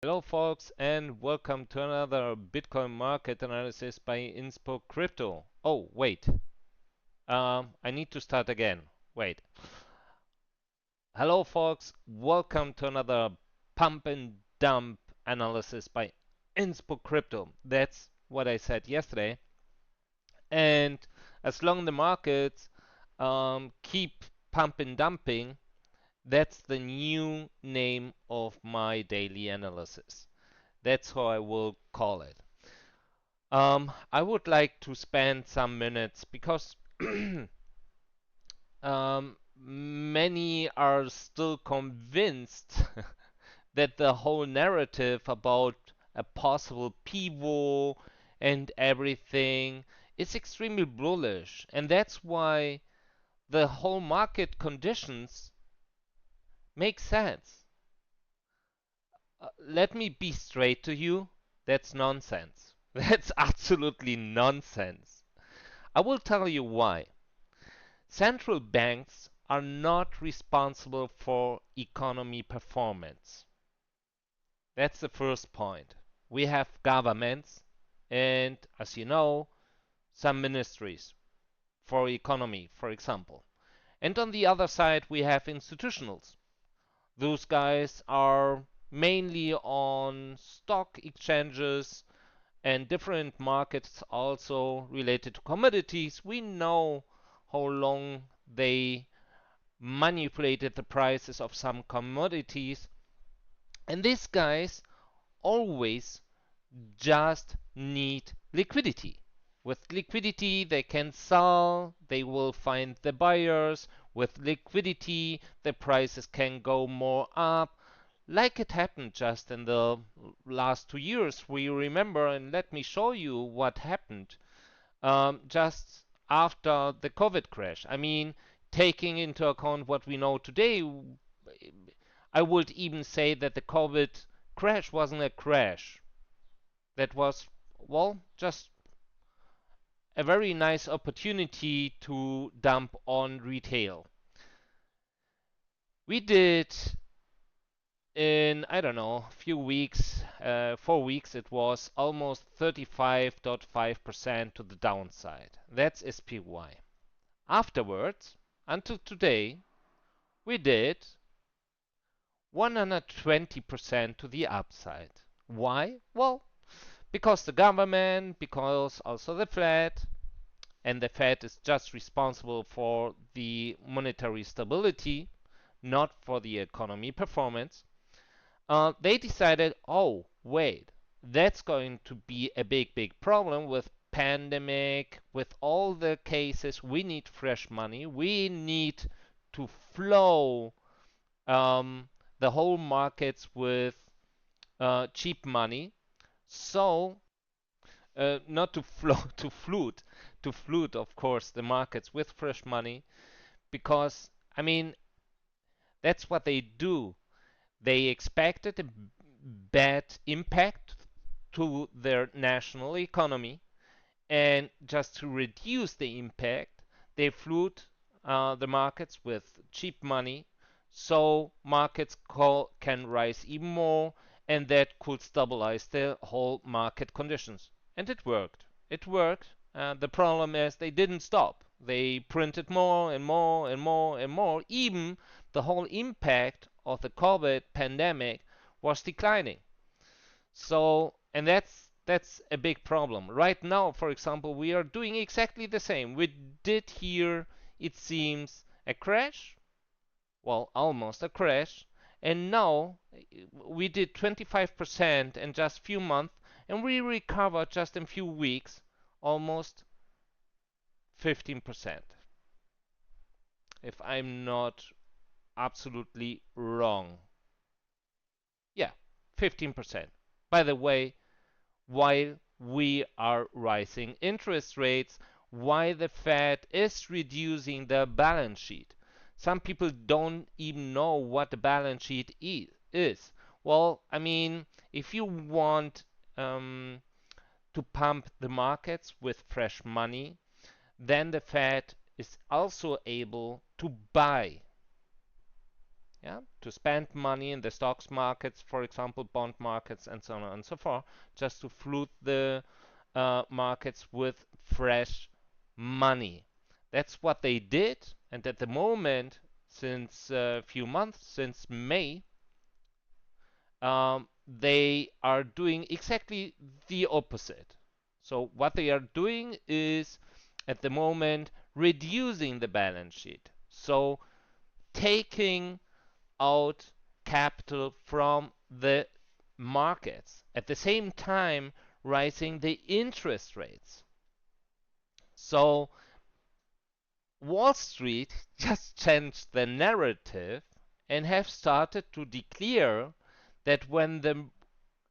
Hello, folks, and welcome to another Bitcoin market analysis by Inspocrypto. Oh, wait. I need to start again. Wait. Hello, folks. Welcome to another pump and dump analysis by Inspocrypto. That's what I said yesterday. And as long the markets keep pump and dumping, that's the new name of my daily analysis. That's how I will call it. I would like to spend some minutes because many are still convinced that the whole narrative about a possible pivot and everything is extremely bullish, and that's why the whole market conditions make sense. Let me be straight to you. That's nonsense. That's absolutely nonsense. I will tell you why. Central banks are not responsible for economy performance. That's the first point. We have governments and, as you know, some ministries for economy, for example. And on the other side, we have institutionals. Those guys are mainly on stock exchanges and different markets also related to commodities. We know how long they manipulated the prices of some commodities. And these guys always just need liquidity. With liquidity, they can sell, they will find the buyers. With liquidity, the prices can go more up, like it happened just in the last 2 years. We remember, and let me show you what happened just after the COVID crash. I mean, taking into account what we know today, I would even say that the COVID crash wasn't a crash. That was, well, just a very nice opportunity to dump on retail. We did in, I don't know, a few weeks, 4 weeks, it was almost 35.5% to the downside. That's SPY. Afterwards, until today, we did 120% to the upside. Why? Well, because the government, because also the Fed, and the Fed is just responsible for the monetary stability, not for the economy performance. They decided, oh, wait, that's going to be a big problem with pandemic, with all the cases. We need fresh money. We need to flow the whole markets with cheap money. So not to flow to flute, of course, the markets with fresh money, because I mean that's what they do. They expected a bad impact to their national economy, and just to reduce the impact, they flute the markets with cheap money, so markets can rise even more, and that could stabilize the whole market conditions. And it worked. It worked. The problem is they didn't stop. They printed more and more and more and more. Even the whole impact of the COVID pandemic was declining. So, and that's a big problem. Right now, for example, we are doing exactly the same. We did here, it seems, a crash, well, almost a crash, and now we did 25% in just few months, and we recovered just in few weeks almost 15%. If I'm not absolutely wrong. Yeah, 15%. By the way, while we are rising interest rates, why the Fed is reducing the balance sheet. Some people don't even know what the balance sheet is. Well, I mean, if you want to pump the markets with fresh money, then the Fed is also able to buy. yeah, to spend money in the stocks markets, for example, bond markets, and so on and so forth, just to flood the markets with fresh money. That's what they did, and at the moment, since a few months, since May, they are doing exactly the opposite. So what they are doing is, at the moment, reducing the balance sheet. So taking out capital from the markets. At the same time, rising the interest rates. So Wall Street just changed the narrative and have started to declare that when the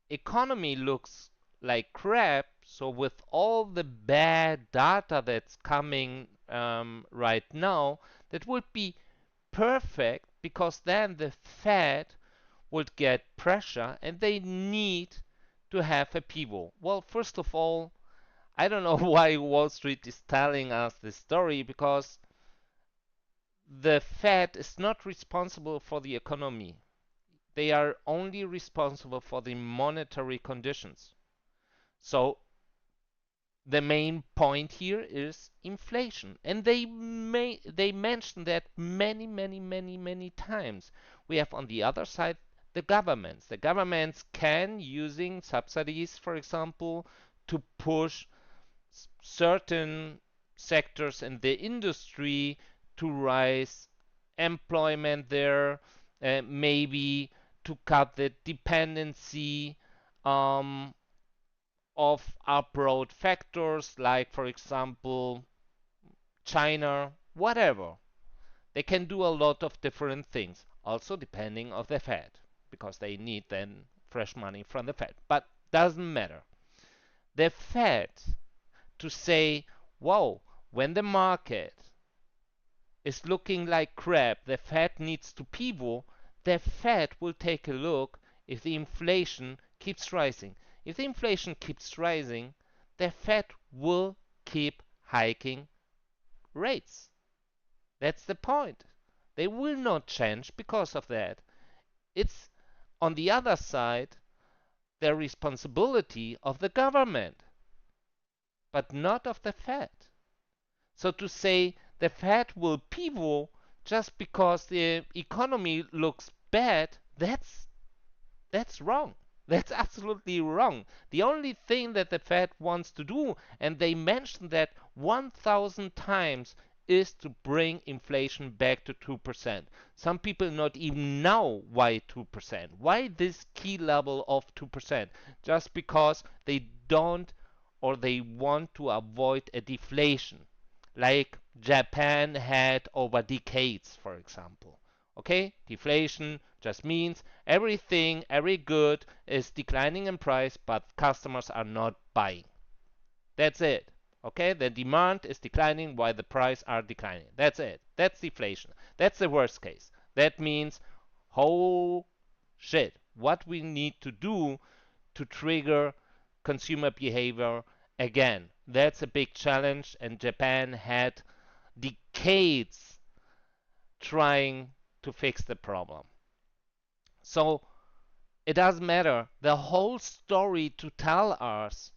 economy looks like crap, so with all the bad data that's coming right now, that would be perfect because then the Fed would get pressure and they need to have a pivot. Well, first of all, I don't know why Wall Street is telling us this story because the Fed is not responsible for the economy. They are only responsible for the monetary conditions. So the main point here is inflation, and they mention that many times. We have on the other side the governments. The governments can using subsidies, for example, to push certain sectors in the industry to rise employment there, maybe to cut the dependency um, of abroad factors like, for example, China, whatever. They can do a lot of different things, also depending on the Fed, because they need then fresh money from the Fed. But doesn't matter. The Fed to say, whoa, when the market is looking like crap, the Fed needs to pivot, the Fed will take a look if the inflation keeps rising. If the inflation keeps rising, the Fed will keep hiking rates. That's the point. They will not change because of that. It's on the other side the responsibility of the government, but not of the Fed. So to say the Fed will pivot just because the economy looks bad, that's wrong. That's absolutely wrong. The only thing that the Fed wants to do, and they mentioned that 1,000 times, is to bring inflation back to 2%. Some people not even know why 2%. Why this key level of 2%? Just because they don't or they want to avoid a deflation, like Japan had over decades, for example. Okay, deflation just means everything, every good is declining in price, but customers are not buying. That's it. Okay, the demand is declining while the price are declining. That's it. That's deflation. That's the worst case. That means, oh shit, what we need to do to trigger consumer behavior again. That's a big challenge, and Japan had decades trying to fix the problem. So it doesn't matter. The whole story to tell us,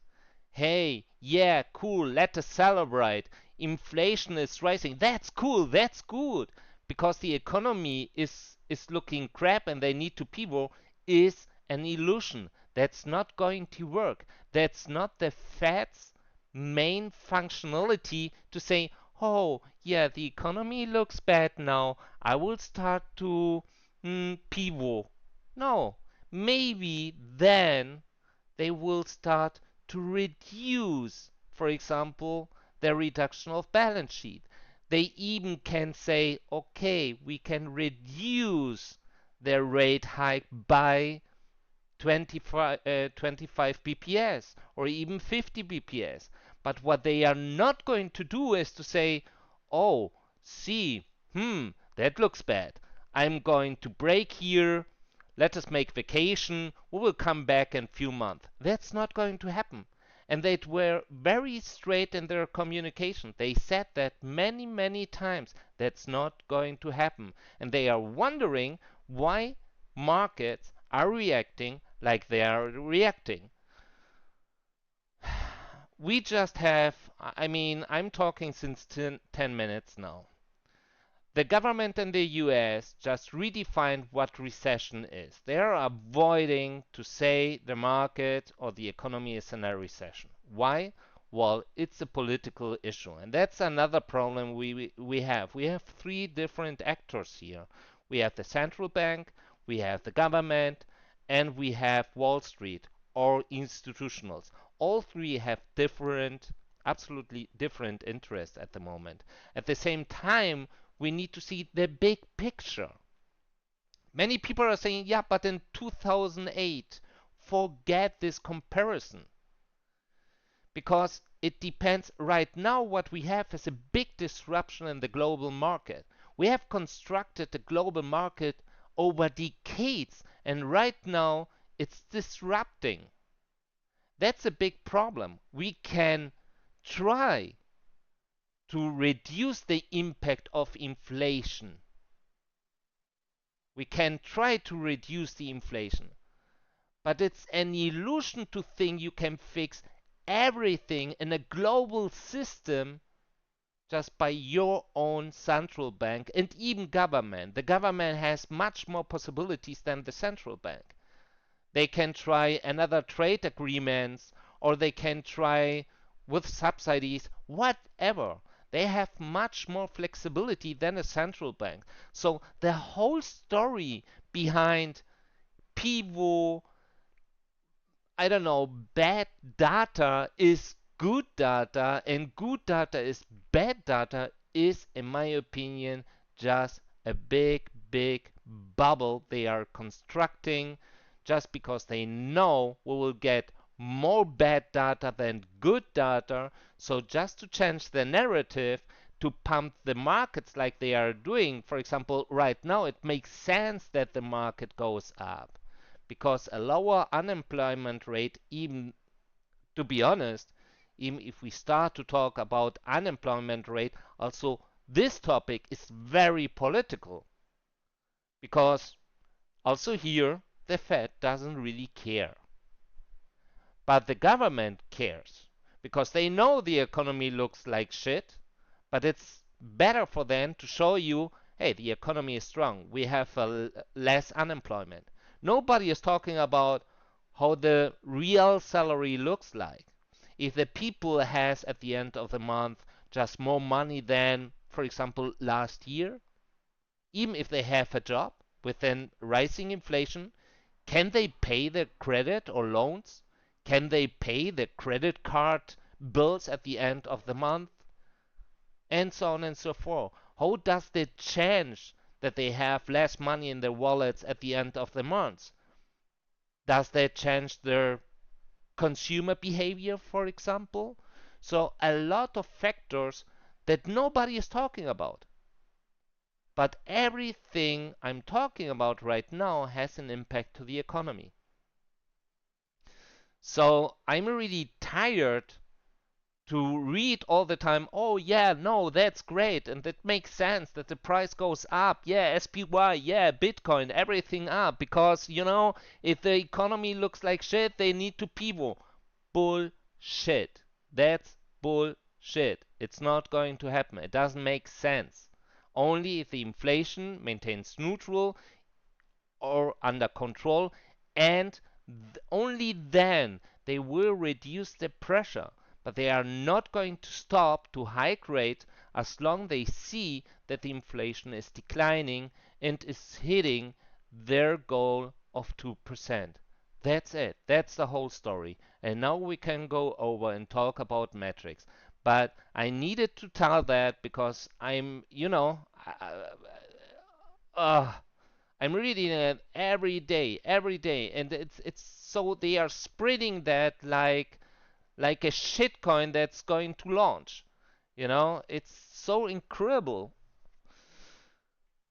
hey, yeah, cool, let us celebrate. Inflation is rising. That's cool, that's good. Because the economy is looking crap and they need to pivot is an illusion. That's not going to work. That's not the Fed's main functionality to say, oh, yeah, the economy looks bad now. I will start to pivot. No, maybe then they will start to reduce, for example, the reduction of balance sheet. They even can say, okay, we can reduce the rate hike by 25 bps or even 50 bps. But what they are not going to do is to say, oh, see, that looks bad. I'm going to break here. Let us make vacation. We will come back in a few months. That's not going to happen. And they were very straight in their communication. They said that many times. That's not going to happen. And they are wondering why markets are reacting like they are reacting. We just have, I mean, I'm talking since 10 minutes now. The government in the US just redefined what recession is. They are avoiding to say the market or the economy is in a recession. Why? Well, it's a political issue. And that's another problem we have. We have three different actors here. We have the central bank, we have the government, and we have Wall Street or institutionals. All three have different, absolutely different interests at the moment. At the same time, we need to see the big picture. Many people are saying, yeah, but in 2008, forget this comparison. Because it depends right now what we have is a big disruption in the global market. We have constructed the global market over decades, and right now it's disrupting. That's a big problem. We can try to reduce the impact of inflation. We can try to reduce the inflation. But it's an illusion to think you can fix everything in a global system just by your own central bank and even government. The government has much more possibilities than the central bank. They can try another trade agreements or they can try with subsidies, whatever. They have much more flexibility than a central bank. So the whole story behind pivot, I don't know, bad data is good data and good data is bad data is, in my opinion, just a big, big bubble they are constructing just because they know we will get more bad data than good data. So just to change the narrative, to pump the markets like they are doing, for example, right now, it makes sense that the market goes up because a lower unemployment rate, even to be honest, even if we start to talk about unemployment rate, also this topic is very political because also here the Fed doesn't really care. But the government cares because they know the economy looks like shit, but it's better for them to show you, hey, the economy is strong. We have less unemployment. Nobody is talking about how the real salary looks like. If the people has at the end of the month just more money than, for example, last year, even if they have a job with then rising inflation, can they pay their credit or loans? Can they pay the credit card bills at the end of the month? And so on and so forth. How does it change that they have less money in their wallets at the end of the month? Does that change their consumer behavior, for example? So a lot of factors that nobody is talking about. But everything I'm talking about right now has an impact to the economy. So I'm really tired to read all the time, oh yeah, no, that's great, and it makes sense that the price goes up, yeah, SPY, yeah, Bitcoin, everything up, because, you know, if the economy looks like shit, they need to pivot. Bullshit. That's bullshit. It's not going to happen. It doesn't make sense. Only if the inflation maintains neutral or under control, and only then they will reduce the pressure. But they are not going to stop to hike rates as long as they see that the inflation is declining and is hitting their goal of 2%. That's it. That's the whole story. And now we can go over and talk about metrics. But I needed to tell that because I'm, you know, I'm reading it every day, and it's so they are spreading that like a shitcoin that's going to launch. You know, it's so incredible.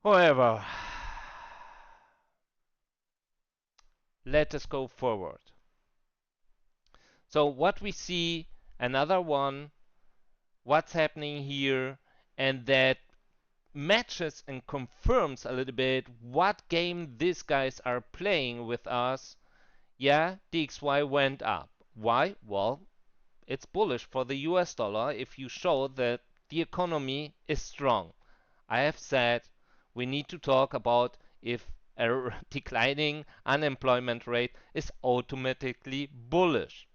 However, let us go forward. So what we see, another one, what's happening here, and that matches and confirms a little bit what game these guys are playing with us. Yeah, DXY went up. Why? Well, it's bullish for the US dollar if you show that the economy is strong. I have said we need to talk about if a declining unemployment rate is automatically bullish.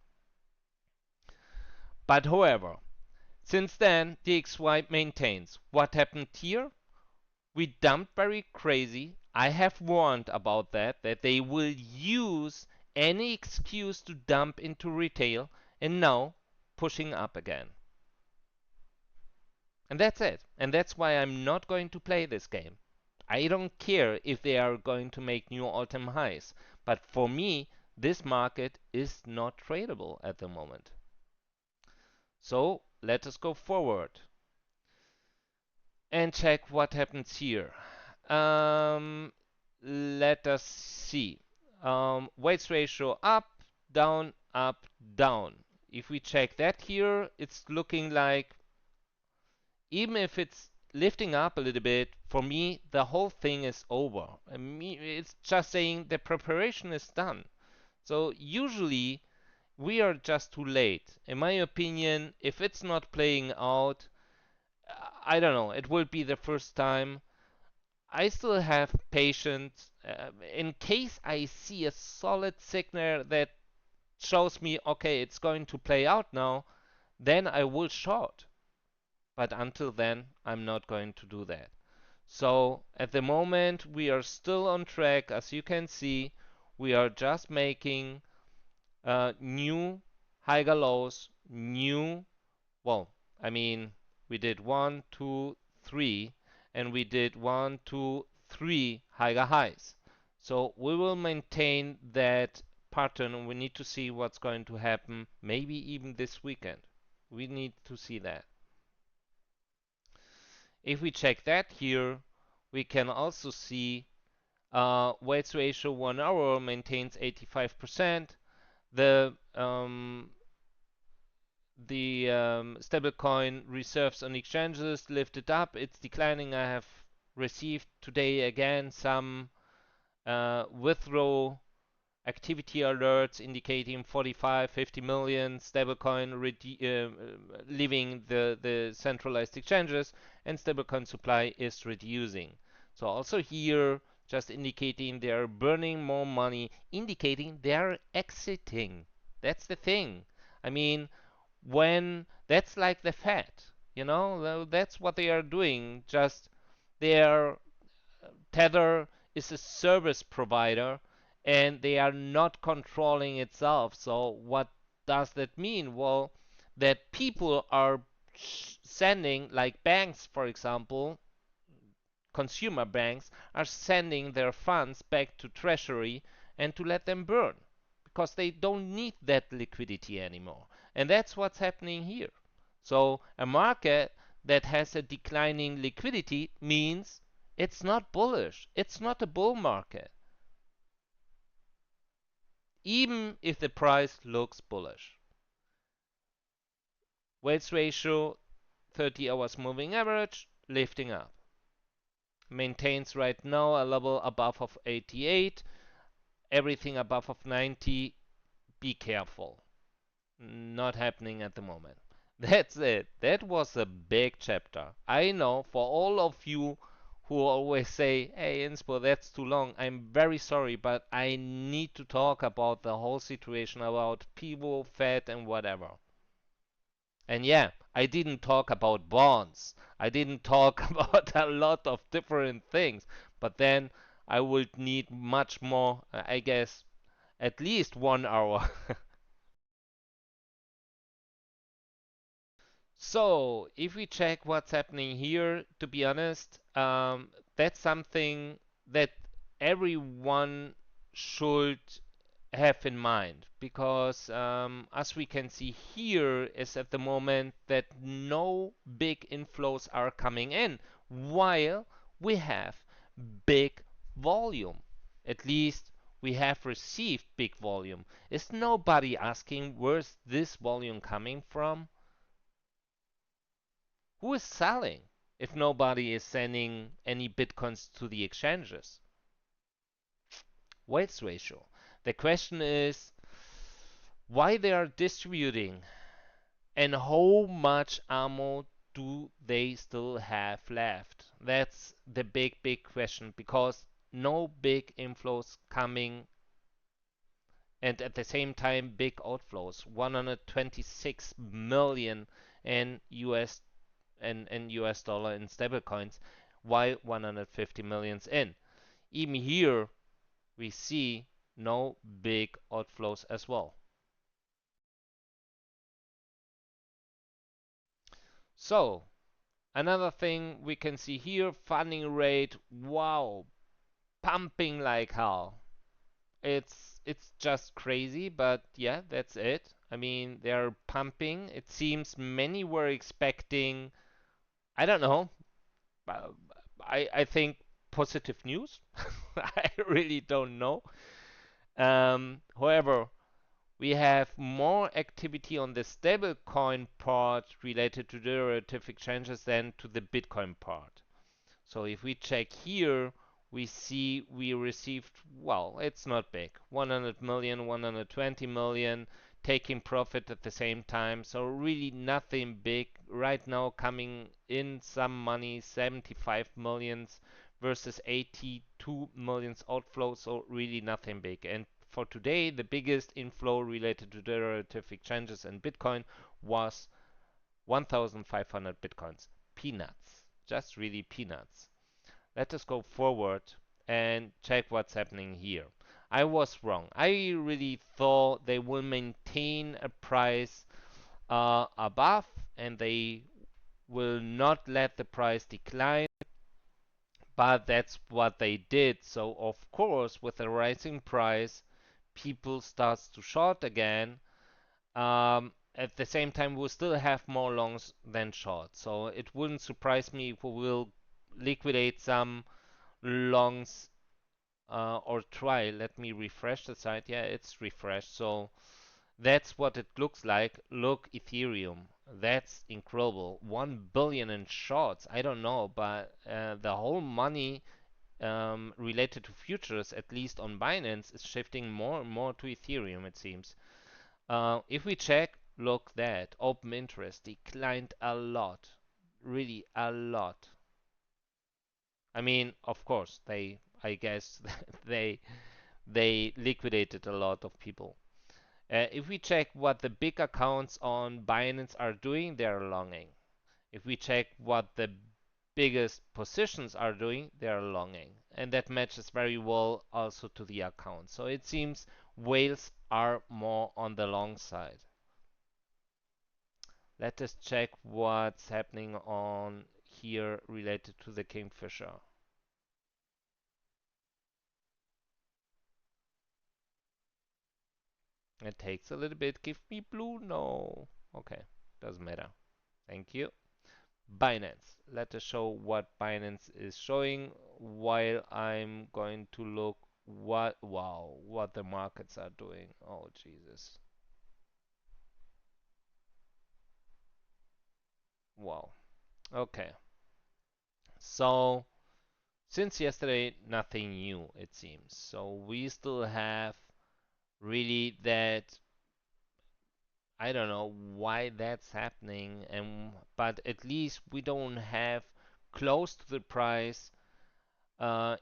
But however, since then, DXY maintains. What happened here? We dumped very crazy. I have warned about that they will use any excuse to dump into retail, and now pushing up again. And that's it. And that's why I'm not going to play this game. I don't care if they are going to make new all-time highs. But for me, this market is not tradable at the moment. So let us go forward and check what happens here. Let us see. Weights ratio up, down, up, down. If we check that here, it's looking like even if it's lifting up a little bit, for me, the whole thing is over. I mean, it's just saying the preparation is done. So usually we are just too late. In my opinion, if it's not playing out, I don't know, it will be the first time. I still have patience. In case I see a solid signal that shows me, okay, it's going to play out now, then I will short. But until then, I'm not going to do that. So at the moment, we are still on track. As you can see, we are just making new higher lows, new, well, I mean, we did 1, 2, 3, and we did 1, 2, 3 higher highs. So we will maintain that pattern. We need to see what's going to happen, maybe even this weekend. We need to see that. If we check that here, we can also see weights ratio 1 hour maintains 85%. The stablecoin reserves on exchanges lifted up. It's declining. I have received today again some withdraw activity alerts indicating 45, 50 million stablecoin leaving the centralized exchanges, and stablecoin supply is reducing. So also here, just indicating they are burning more money, indicating they are exiting. That's the thing. I mean, when that's like the Fed, that's what they are doing. Just their Tether is a service provider and they are not controlling itself. So what does that mean? Well, that people are sending, like banks, for example, consumer banks are sending their funds back to Treasury and to let them burn because they don't need that liquidity anymore. And that's what's happening here. So a market that has a declining liquidity means it's not bullish. It's not a bull market, even if the price looks bullish. Weights ratio, 30 hours moving average, lifting up. Maintains right now a level above of 88. Everything above of 90, be careful. Not happening at the moment. That's it. That was a big chapter. I know for all of you who always say, hey, Inspo, that's too long. I'm very sorry, but I need to talk about the whole situation about Pivo, Fed, and whatever. And yeah, I didn't talk about bonds. I didn't talk about a lot of different things. But then I would need much more, I guess, at least 1 hour. So, if we check what's happening here, to be honest, that's something that everyone should have in mind because, as we can see here, is at the moment that no big inflows are coming in, while we have big volume. At least we have received big volume. Is nobody asking where's this volume coming from? Who is selling? if nobody is sending any bitcoins to the exchanges? Wealth ratio. The question is why they are distributing and how much ammo do they still have left? That's the big question because no big inflows coming and at the same time big outflows. 126 million in US dollar in stablecoins, while 150 millions in. Even here we see no big outflows as well. So another thing we can see here, funding rate, wow, pumping like hell. It's just crazy, but yeah, that's it. I mean, they're pumping. It seems many were expecting, I don't know, uh, I think positive news. I really don't know. However, we have more activity on the stablecoin part related to derivative exchanges than to the Bitcoin part. So if we check here, we see we received, well, it's not big, 100 million, 120 million, taking profit at the same time. So really nothing big. Right now coming in some money, 75 millions versus 82 millions outflow. So really nothing big. And for today, the biggest inflow related to derivative exchanges and Bitcoin was 1,500 Bitcoins. Peanuts. Just really peanuts. Let us go forward and check what's happening here. I was wrong. I really thought they will maintain a price above and they will not let the price decline, but that's what they did. So of course, with a rising price, people starts to short again. At the same time, we'll still have more longs than shorts. So it wouldn't surprise me if we will liquidate some longs or try. Let me refresh the site. Yeah, it's refreshed. So that's what it looks like. Look, Ethereum. That's incredible. 1 billion in shorts. I don't know, but the whole money related to futures, at least on Binance, is shifting more and more to Ethereum, it seems. If we check, look that open interest declined a lot, really a lot. I mean, of course, I guess, they they liquidated a lot of people. If we check what the big accounts on Binance are doing, they're longing. If we check what the biggest positions are doing, they're longing. And that matches very well also to the account. So it seems whales are more on the long side. Let us check what's happening on here related to the Kingfisher. It takes a little bit. Give me blue. No. Okay. Doesn't matter. Thank you. Binance. Let us show what Binance is showing while I'm going to look what the markets are doing. Oh, Jesus. Wow. Okay. So, since yesterday, nothing new, it seems. So, we still have really that. I don't know why that's happening, and but at least we don't have close to the price,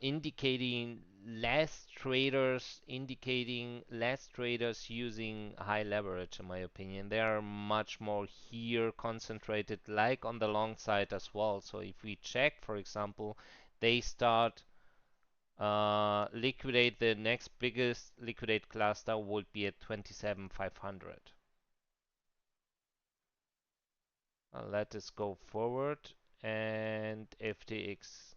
indicating less traders using high leverage. In my opinion, they are much more here concentrated, like on the long side as well. So if we check, for example, they start liquidate the next biggest liquidate cluster would be at 27,500. Let us go forward and FTX.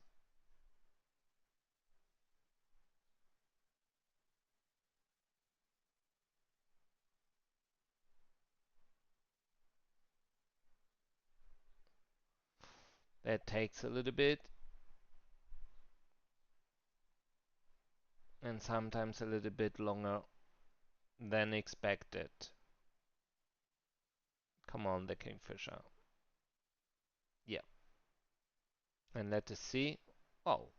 That takes a little bit and sometimes a little bit longer than expected. Come on, the Kingfisher. Yeah. And let us see. Oh,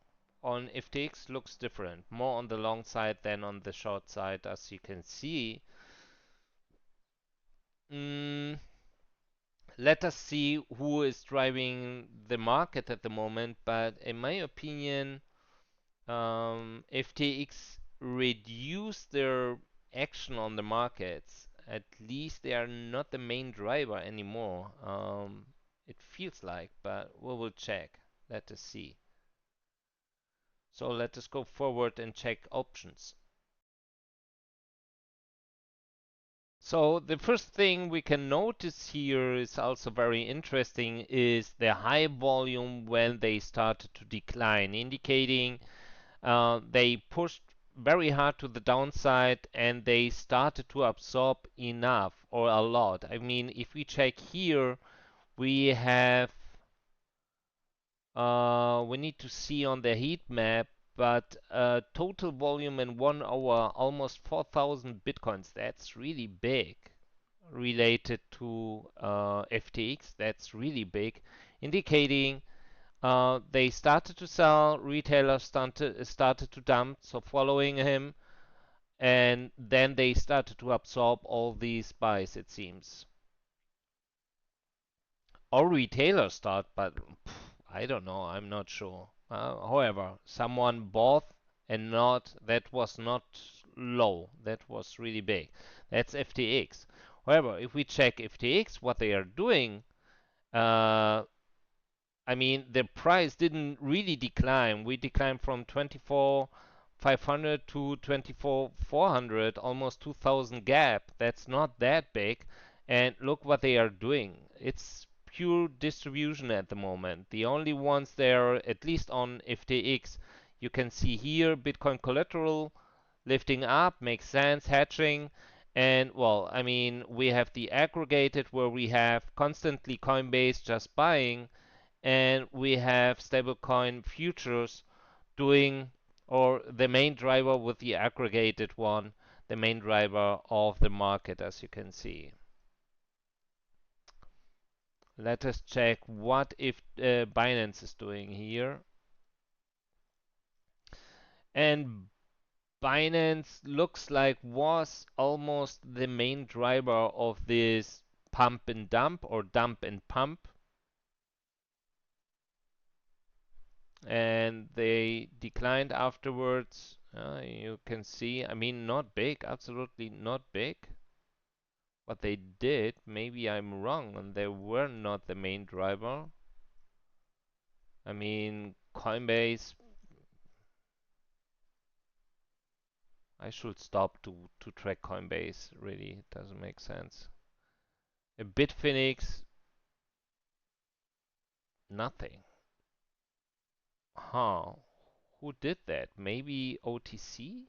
on FTX looks different, more on the long side than on the short side, as you can see. Mm, Let us see who is driving the market at the moment, but in my opinion, FTX reduced their action on the markets. At least they are not the main driver anymore. It feels like, but we will check. Let us see. So let us go forward and check options. So the first thing we can notice here is also very interesting is the high volume when they started to decline, indicating they pushed very hard to the downside and they started to absorb enough or a lot. I mean, if we check here, we have we need to see on the heat map, but total volume in 1 hour almost 4,000 bitcoins. That's really big related to FTX. That's really big, indicating they started to sell, retailers started to dump, so following him, and then they started to absorb all these buys, it seems. Or retailers start, but I don't know, I'm not sure. However, someone bought and not, that was not low, that was really big. That's FTX. However, if we check FTX, what they are doing, uh, I mean, the price didn't really decline. We declined from 24,500 to 24,400, almost 2,000 gap. That's not that big. And look what they are doing. It's pure distribution at the moment. The only ones there, at least on FTX, you can see here Bitcoin collateral lifting up, makes sense, hatching. And well, I mean, we have the aggregated where we have constantly Coinbase just buying and we have stablecoin futures doing, or the main driver with the aggregated one, the main driver of the market, as you can see. Let us check what if Binance is doing here. And Binance looks like was almost the main driver of this pump and dump or dump and pump. And they declined afterwards. You can see, I mean, not big, absolutely not big. What they did, maybe I'm wrong, and they were not the main driver. I mean, Coinbase, I should stop to track Coinbase, really, it doesn't make sense. A Bitfinex, nothing. Huh, who did that? Maybe OTC?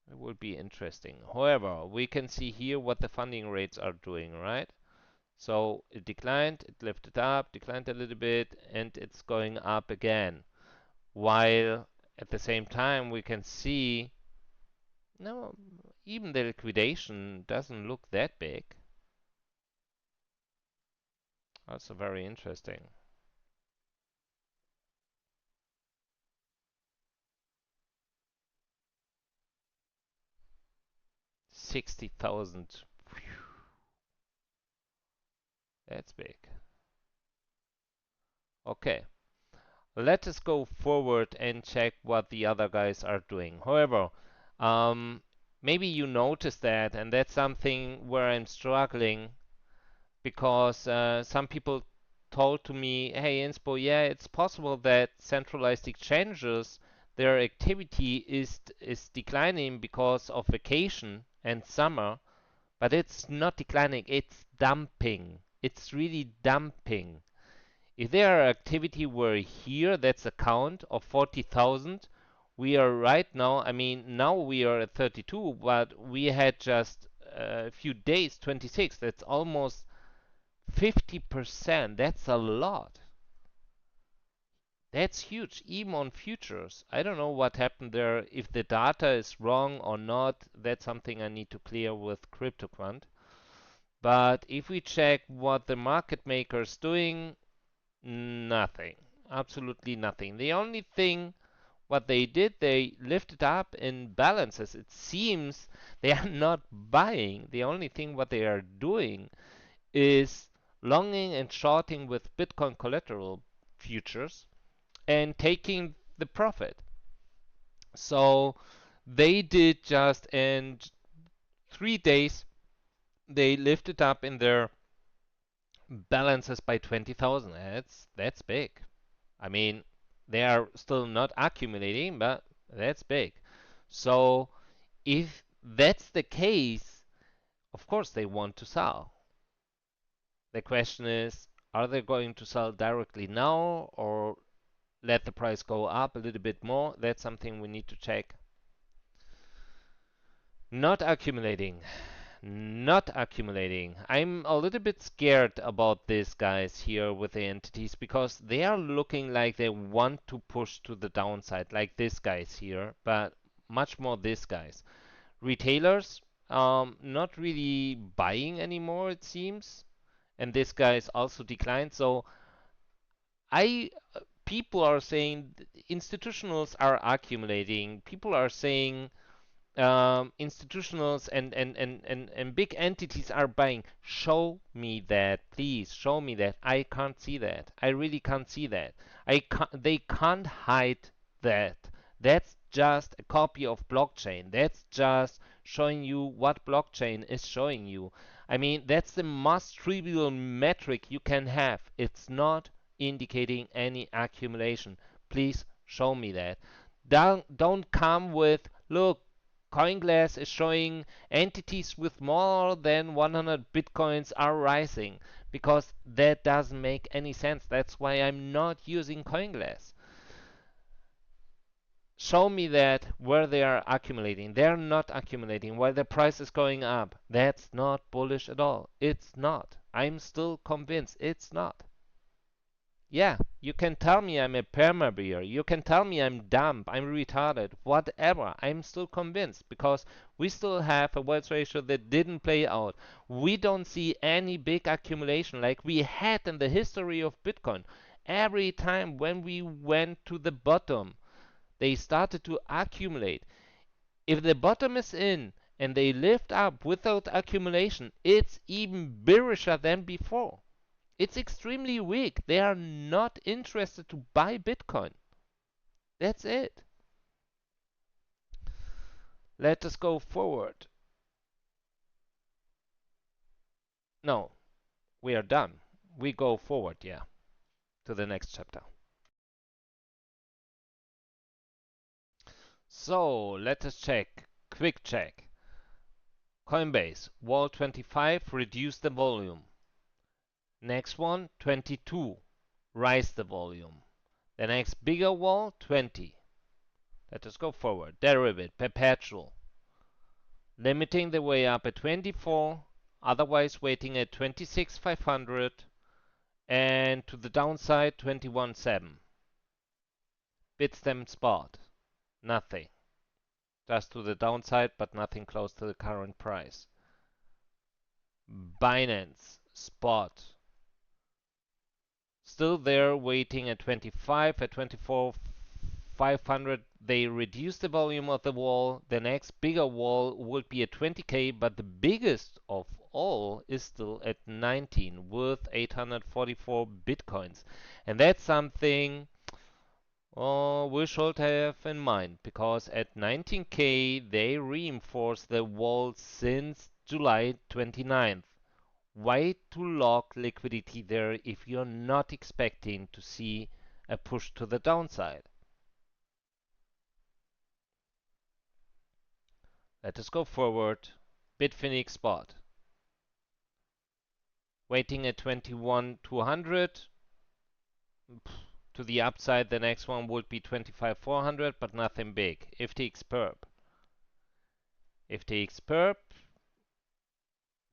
It would be interesting. However, we can see here what the funding rates are doing, right? So it declined, it lifted up, declined a little bit, and it's going up again. While at the same time we can see, no, even the liquidation doesn't look that big. Also very interesting. 60,000. That's big. Okay. Let us go forward and check what the other guys are doing. However, um, maybe you noticed that, and that's something where I'm struggling because some people told to me, "Hey, Inspo, yeah, it's possible that centralized exchanges, their activity is declining because of vacation and summer, but it's not declining, it's dumping. It's really dumping. If their activity were here, that's a count of 40,000. We are right now, I mean, now we are at 32, but we had just a few days, 26. That's almost 50%. That's a lot. That's huge, even on futures. I don't know what happened there. If the data is wrong or not, that's something I need to clear with CryptoQuant. But if we check what the market maker is doing, Nothing. Absolutely nothing. The only thing what they did, they lifted up in balances. It seems they are not buying. The only thing what they are doing is longing and shorting with Bitcoin collateral futures and taking the profit. So they did just in 3 days, they lifted up in their balances by 20,000. That's big. I mean, they are still not accumulating, but that's big. So if that's the case, of course they want to sell. The question is, are they going to sell directly now or let the price go up a little bit more? That's something we need to check. Not accumulating. Not accumulating. I'm a little bit scared about these guys here with the entities because they are looking like they want to push to the downside, like these guys here, but much more these guys. Retailers, not really buying anymore, it seems, and this guy is also declined. So I people are saying institutionals are accumulating. People are saying institutionals and big entities are buying. Show me that, please. Show me that. I can't see that. I really can't see that. They can't hide that. That's just a copy of blockchain. That's just showing you what blockchain is showing you. I mean, that's the most trivial metric you can have. It's not indicating any accumulation. Please show me that. Don't come with, look, CoinGlass is showing entities with more than 100 bitcoins are rising, because that doesn't make any sense. That's why I'm not using CoinGlass. Show me that where they are accumulating. They're not accumulating while the price is going up. That's not bullish at all. It's not. I'm still convinced it's not. Yeah, you can tell me I'm a perma-bear. You can tell me I'm dumb, I'm retarded, whatever. I'm still convinced because we still have a wealth ratio that didn't play out. We don't see any big accumulation like we had in the history of Bitcoin. Every time when we went to the bottom, they started to accumulate. If the bottom is in and they lift up without accumulation, it's even bearisher than before. It's extremely weak. They are not interested to buy Bitcoin. That's it. Let us go forward. No, we are done. We go forward, yeah, to the next chapter. So, let us check. Quick check. Coinbase, wall 25, reduce the volume. Next one, 22, rise the volume. The next bigger wall, 20. Let us go forward. Derivative, perpetual. Limiting the way up at 24, otherwise waiting at 26,500, and to the downside 21,7. Bitstamp spot, nothing. Just to the downside, but nothing close to the current price. Binance spot, still there waiting at 25, at 24, 500. They reduce the volume of the wall. The next bigger wall would be at 20k, but the biggest of all is still at 19 with 844 bitcoins. And that's something we should have in mind, because at 19k they reinforce the wall since July 29th. Why to lock liquidity there if you're not expecting to see a push to the downside? Let us go forward. Bitfinex spot. Waiting at 21,200. To the upside, the next one would be 25,400, but nothing big. FTX perp. FTX perp.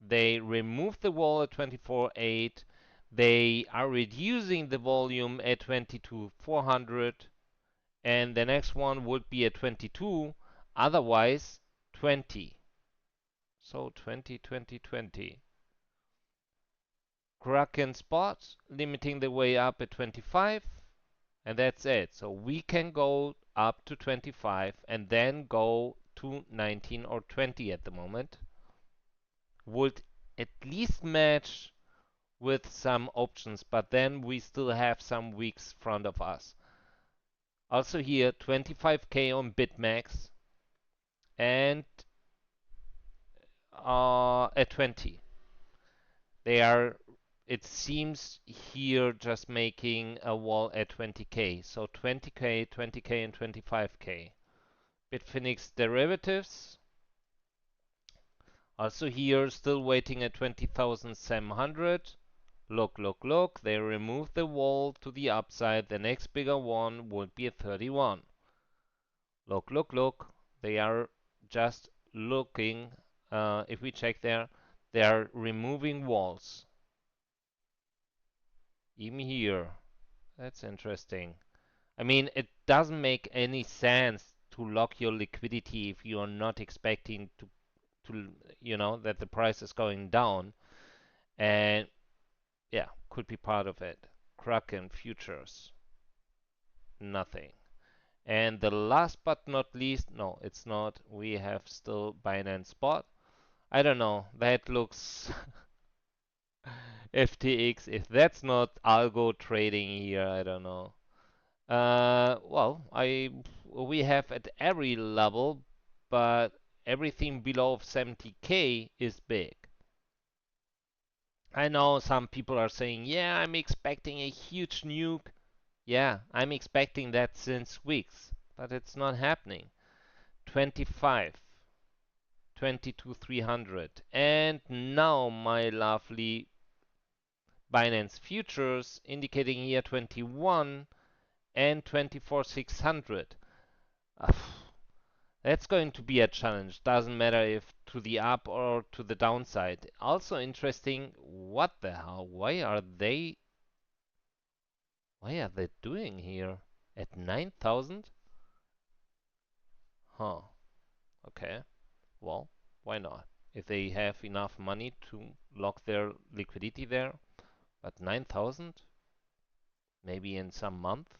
They remove the wall at 24.8. They are reducing the volume at 22,400. And the next one would be at 22. Otherwise, 20. So 20, 20, 20. Kraken spot, limiting the way up at 25, and that's it. So we can go up to 25 and then go to 19 or 20 at the moment. Would at least match with some options, but then we still have some weeks front of us. Also here, 25k on Bitmax and at 20. They are, it seems here, just making a wall at 20k. So 20k, 20k, and 25k. Bitfinex derivatives. Also here, still waiting at 20,700. Look, look, look. They removed the wall to the upside. The next bigger one would be at 31. Look, look, look. They are just looking. If we check there, they are removing walls. Even here. That's interesting. I mean, it doesn't make any sense to lock your liquidity if you are not expecting that the price is going down. And yeah, could be part of it. Kraken futures, nothing. And the last but not least, no, it's not. We have still Binance Spot. I don't know. That looks FTX. If that's not algo trading here, I don't know. Well, I we have at every level, but everything below 70k is big. I know some people are saying, yeah, I'm expecting a huge nuke. Yeah, I'm expecting that since weeks, but it's not happening. 25, 22,300, and now my lovely Binance futures indicating here 21 and 24,600. That's going to be a challenge. Doesn't matter if to the up or to the downside. Also interesting, what the hell? Why are they doing here? At 9,000? Huh. Okay. Well, why not? If they have enough money to lock their liquidity there. But 9,000? Maybe in some month?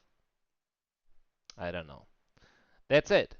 I don't know. That's it.